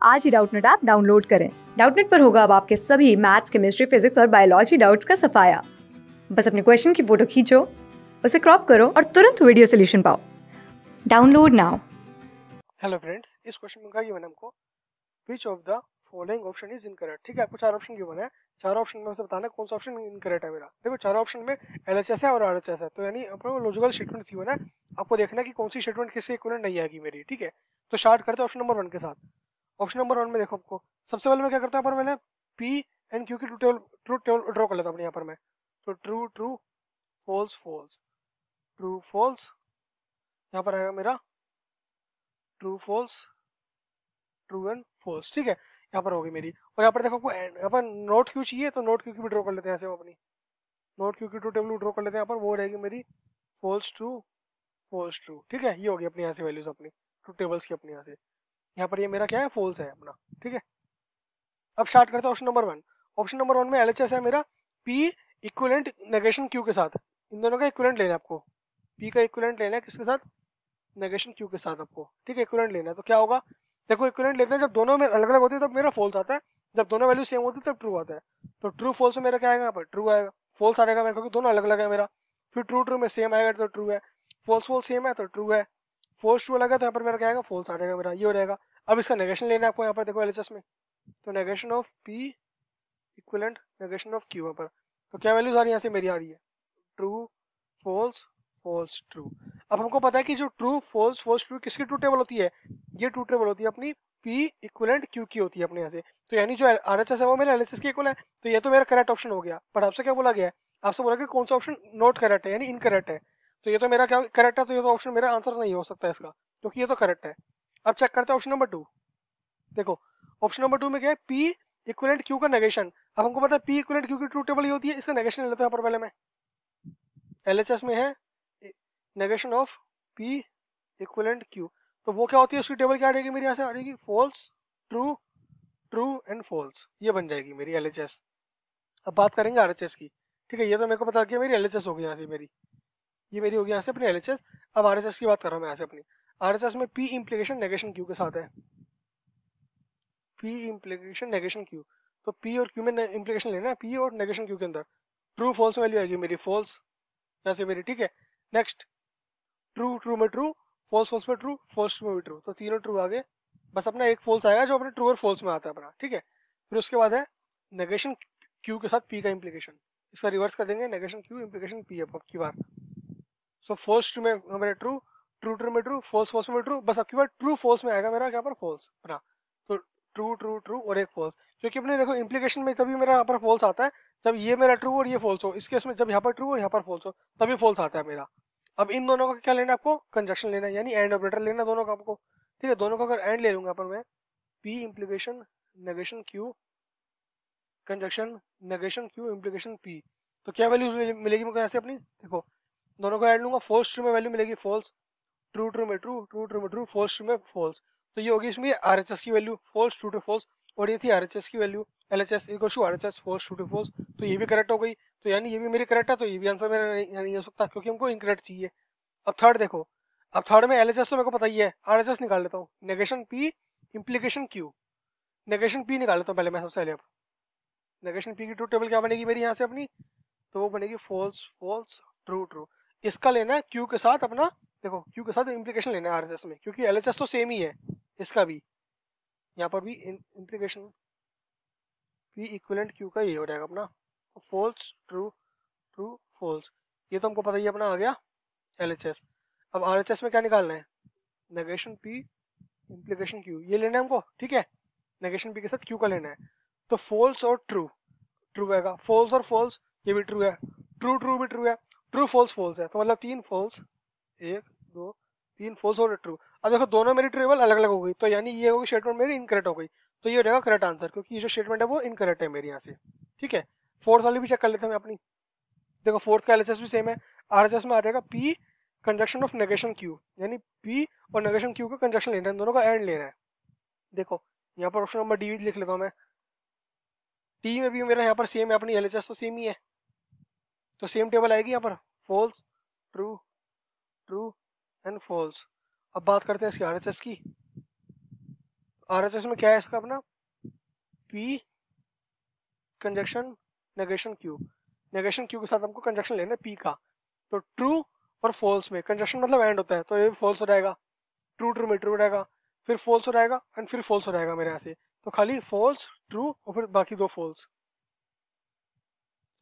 आज ही Doubtnut app download करें। Doubtnut पर होगा अब आपके सभी मैथ्स, केमिस्ट्री, फिजिक्स और बायोलॉजी डाउट्स का सफाया। बस अपने क्वेश्चन की फोटो खींचो, उसे क्रॉप करो और तुरंत वीडियो सोल्यूशन पाओ। Download now. हेलो फ्रेंड्स, इस क्वेश्चन में क्या गिवन है हमको, which of the following option is incorrect. ठीक है, आपको चार ऑप्शन गिवन है, चार ऑप्शन में से बताना कौन सा ऑप्शन इनकरेक्ट है मेरा। देखो चार ऑप्शन में एलएचएस है और आरएचएस है, तो यानी आपको लॉजिकल स्टेटमेंट गिवन है, आपको देखना है कि कौन सी स्टेटमेंट किससे इक्विवेलेंट नहीं आएगी मेरी। ठीक है, तो स्टार्ट करते हैं ऑप्शन नंबर 1 के साथ। ऑप्शन नंबर 1 में देखो, आपको सबसे पहले मैं क्या करता हूँ, पर मैंने पी एंड क्यू की ट्रू टेबल ड्रॉ कर लेता हूँ यहाँ पर मैं। तो true true, false false, true false, यहाँ पर आएगा मेरा true false, true and false. ठीक है, यहाँ पर होगी मेरी। और यहाँ पर देखो आपको यहाँ पर नोट क्यू चाहिए, तो नोट क्यू की भी ड्रॉ कर लेते हैं ऐसे हम अपनी। नोट क्यू की ट्रू टेबल ड्रॉ कर लेते हैं यहाँ पर, वो रहेगी मेरी फॉल्स ट्रू, फॉल्स ट्रू। ठीक है, ये होगी अपनी यहाँ से वैल्यूज अपनी ट्रू टेबल्स की अपनी यहाँ से। यहाँ पर ये मेरा क्या है, फॉल्स है अपना। ठीक है, अब स्टार्ट करते हैं ऑप्शन नंबर 1। ऑप्शन नंबर 1 में एलएचएस है मेरा पी इक्विवेलेंट नेगेशन क्यू के साथ। इन दोनों का इक्विवेलेंट लेना है आपको, पी का इक्विवेलेंट लेना है किसके साथ, नेगेशन क्यू के साथ आपको। ठीक है, इक्विवेलेंट लेना है, तो क्या होगा, देखो इक्विवेलेंट लेते हैं जब दोनों में अलग अलग होती है तब मेरा फॉल्स आता है, जब दोनों वैल्यू सेम होती है तब ट्रू आता है। तो ट्रू फॉल्स में मेरा क्या आएगा, यहाँ पर ट्रू आएगा। फॉल्स आएगा मेरे को, दोनों अलग अलग है मेरा। फिर ट्रू ट्रू में सेम आएगा तो ट्रू है, फॉल्स फॉल्स सेम है तो ट्रू है, फॉल्स ट्रू अलग है तो यहाँ पर मेरा क्या आएगा, फॉल्स आ जाएगा मेरा, ये हो जाएगा। अब इसका नेगेशन लेना है आपको यहाँ पर, देखो एलएचएस में, तो negation of P equivalent negation of Q यहाँ पर। तो क्या वैल्यूज आ रही है यहाँ से मेरी, आ रही है ट्रू फॉल्स फॉल्स ट्रू। अब हमको पता है कि जो ट्रू फॉल्स फॉल्स ट्रू किसकी ट्रू टेबल होती है, ये ट्रू टेबल होती है अपनी पी इक्विवेलेंट क्यू की होती है अपने यहाँ से। तो यानी जो आरएचएस है वो मेरा एलएचएस के इक्वल है, तो ये तो मेरा करेक्ट ऑप्शन हो गया। पर आपसे क्या बोला गया है, आपसे बोला कि कौन सा ऑप्शन नॉट करेक्ट है यानी इनकरेक्ट है। तो ये तो मेरा क्या करेक्ट है, तो ये तो ऑप्शन मेरा आंसर नहीं हो सकता इसका, क्योंकि ये तो करेक्ट है। अब चेक करते हैं ऑप्शन नंबर 2। देखो ऑप्शन नंबर 2 में क्या है, पी इक्विवेलेंट क्यू का नेगेशन। अब हमको पता है पी इक्विवेलेंट क्यू की ट्रू टेबल ही होती है, इसका नेगेशन ले लेते हैं पर पहले मैं। एलएचएस में है negation of P equivalent Q, तो वो क्या होती है, उसकी टेबल क्या आ जाएगी मेरी, यहाँ से आ जाएगी false true true and false, ये बन जाएगी मेरी एलएचएस। अब बात करेंगे आरएचएस की। ठीक है, ये तो मेरे को पता कि मेरी एलएचएस होगी यहाँ से मेरी, ये मेरी होगी यहाँ से अपनी एलएचएस। अब आरएचएस की बात कर रहा हूँ मैं यहाँ से अपनी। आरएचएस में पी इम्प्लीकेशन नेगेशन क्यू के साथ है, पी इम्प्लीकेशन नेगेशन क्यू। तो पी और क्यू में इम्प्लीकेशन लेना है, पी और नेगेशन क्यू के अंदर ट्रू फॉल्स वैल्यू आएगी मेरी फॉल्स यहाँ से मेरी। ठीक है, नेक्स्ट ट्रू ट्रू में ट्रू, फॉल्स फॉल्स में ट्रू, फॉल्स में भी ट्रू, तो तीनों ट्रू आ गए। बस अपना एक फॉल्स आएगा जो अपने ट्रू और फॉल्स में आता है अपना। ठीक है, फिर उसके बाद है नेगेशन क्यू के साथ पी का इम्प्लीकेशन, इसका रिवर्स कर देंगे, नेगेशन क्यू इम्प्लीकेशन पी अब की बार। सो फॉल्स ट्रू में हमारे ट्रू, ट्रू ट्रू में ट्रू, फॉल्स फॉल्स में ट्रू, बस अब की बार ट्रू फॉल्स में आएगा मेरा क्या पर फॉल्स अपना। तो ट्रू ट्रू ट्रू और एक फॉल्स, क्योंकि अपने देखो इम्प्लीकेशन में तभी मेरा यहाँ पर फॉल्स आता है जब ये मेरा ट्रू और ये फॉल्स हो। इस केस में जब यहाँ पर ट्रू और यहाँ पर फॉल्स हो तभी फॉल्स आता है मेरा। अब इन दोनों का क्या लेना है आपको, कंजक्शन लेना है, यानी एंड ऑपरेटर लेना है दोनों का आपको। ठीक है, दोनों का अगर एंड ले लूंगा पर मैं, P implication negation Q conjunction negation Q implication P, तो क्या वैल्यू मिलेगी मुझे यहाँ से अपनी। देखो दोनों का एंड लूंगा, फॉल्स ट्रू में वैल्यू मिलेगी फॉल्स, ट्रू ट्रू में ट्रू, ट्रू ट्रू में ट्रू, फॉल्स ट्रू में फॉल्स। तो ये होगी इसमें आरएचएस की value false true to false, और ये थी आरएचएस की value LHS equal to RHS false true to false. तो ये भी करेक्ट हो गई, तो यानी ये भी मेरी करेक्ट है, तो ये भी आंसर मेरा नहीं हो सकता क्योंकि हमको इनकरेक्ट चाहिए। अब थर्ड देखो, अब थर्ड में एलएचएस तो मेरे को पता ही है, आरएचएस निकाल लेता हूँ, negation P implication Q, negation P निकाल लेता हूँ पहले मैं सबसे पहले। अब नेगेशन पी की ट्रू टेबल क्या बनेगी मेरी यहाँ से अपनी, तो वो बनेगी फॉल्स फॉल्स ट्रू ट्रू। इसका लेना है क्यू के साथ अपना, देखो क्यू के साथ इम्प्लीकेशन लेना है आरएचएस में, क्योंकि एलएचएस तो सेम ही है, इसका भी यहाँ पर भी इम्प्लीकेशन पी इक्विवेलेंट क्यू का ये हो जाएगा अपना फॉल्स ट्रू ट्रू फॉल्स। ये तो हमको पता ही अपना आ गया एलएचएस। अब आरएचएस में क्या निकालना है, नेगेशन पी इम्प्लीकेशन क्यू, ये लेना है हमको। ठीक है, नेगेशन पी के साथ क्यू का लेना है, तो फॉल्स और ट्रू, ट्रू आएगा, फॉल्स और फॉल्स ये भी ट्रू है, ट्रू ट्रू भी ट्रू है, ट्रू फॉल्स फॉल्स है, तो मतलब तीन फॉल्स, एक दो तीन फॉल्स और ट्रू। अब देखो दोनों मेरी टेबल अलग अलग हो गई, तो यानी ये होगी स्टेटमेंट मेरी इनकरेक्ट हो गई, तो ये हो जाएगा करेक्ट आंसर, क्योंकि ये जो स्टेटमेंट है वो इनकरेक्ट है मेरे यहाँ से। ठीक है, फोर्थ वाली भी चेक कर लेते हैं अपनी। देखो फोर्थ का एलएचएस भी सेम है, आरएचएस में आ जाएगा P conjunction of negation Q, यानी पी और नेगेशन क्यू का कंजक्शन लेना है, दोनों का एंड लेना है। देखो यहाँ पर ऑप्शन नंबर डी लिख लेता हूँ मैं, टी में भी मेरा यहाँ पर सेम है, अपनी एलएचएस तो सेम ही है, तो सेम टेबल आएगी यहाँ पर false true true and false. अब बात करते हैं इसकी आरएचएस की। RHS में क्या है इसका अपना, P conjunction negation Q, negation Q के साथ हमको कंजक्शन लेना है P का। तो ट्रू और फॉल्स में कंजक्शन मतलब एंड होता है, तो ये फॉल्स हो जाएगा, ट्रू ट्रू में ट्रू रहेगा, फिर फॉल्स हो जाएगा एंड फिर फॉल्स हो जाएगा मेरे यहाँ से। तो खाली फॉल्स ट्रू और फिर बाकी दो फॉल्स,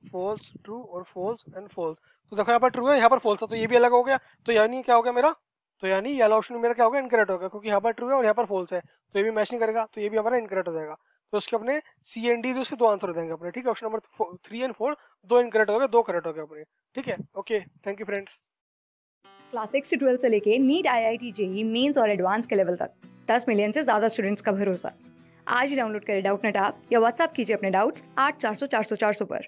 फॉल्स ट्रू और फॉल्स एंड फॉल्स। तो देखो यहाँ पर ट्रू है, यहाँ पर फॉल्स है, तो ये भी अलग हो गया। तो यानी क्या हो गया मेरा, तो यानी ये वाला ऑप्शन मेरा क्या हो गया, इनकरेक्ट हो गया, क्योंकि यहाँ पर ट्रू है और यहाँ पर फॉल्स है, तो ये भी मैच नहीं करेगा, तो ये भी हमारा इनकरेक्ट हो जाएगा। तो उसके अपने सी एंड डी उसके दो आंसर हो जाएंगे अपने, ठीक है। ऑप्शन नंबर 3 एंड 4 दो इनकरेक्ट हो गए, दो करेक्ट हो गए अपने, ठीक है। Okay, thank you friends. Class 6 से 12 से लेके नीट, IIT, जेई मेंस और एडवांस के लेवल तक 10 मिलियन से ज़्यादा स्टूडेंट्स का भरोसा। आज ही डाउनलोड करें डाउटनेट ऐप या व्हाट्सएप कीजिए अपने डाउट्स 8400 400 400 पर।